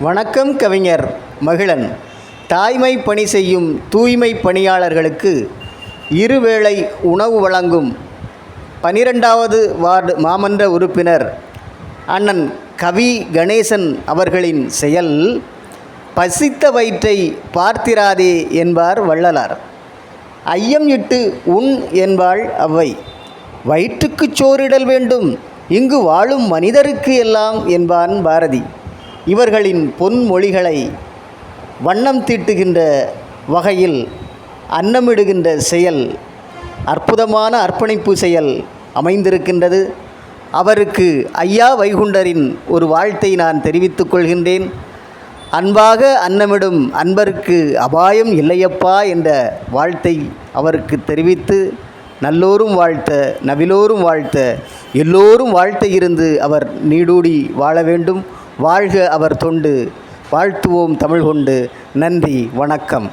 வணக்கம். கவிஞர் மகிழன். தாய்மை பணி செய்யும் தூய்மை பணியாளர்களுக்கு இருவேளை உணவு வழங்கும் 12வது வார்டு மாமன்ற உறுப்பினர் அண்ணன் கவி கணேசன் அவர்களின் செயல் பசித்த வயிற்றை பார்த்திராதே என்பார் வள்ளலார். ஐயம் இட்டு உண் என்பாள் அவ்வை. வயிற்றுக்குச் சோறிடல் வேண்டும், இங்கு வாழும் மனிதருக்கு எல்லாம் என்பான் பாரதி. இவர்களின் பொன்மொழிகளை வண்ணம் தீட்டுகின்ற வகையில் அன்னமிடுகின்ற செயல், அற்புதமான அர்ப்பணிப்பு செயல் அமைந்திருக்கின்றது. அவருக்கு ஐயா வைகுண்டரின் ஒரு வாழ்த்தை நான் தெரிவித்துக் கொள்கின்றேன். அன்பாக அன்னமிடும் அன்பருக்கு அபாயம் இல்லையப்பா என்ற வாழ்த்தை அவருக்கு தெரிவித்து, நல்லோரும் வாழ்த்த, நவிலோரும் வாழ்த்த, எல்லோரும் வாழ்த்த இருந்து அவர் நீடூடி வாழ வேண்டும். வாழ்க அவர் தொண்டு. வாழ்த்துவோம் தமிழ் கொண்டு. நன்றி, வணக்கம்.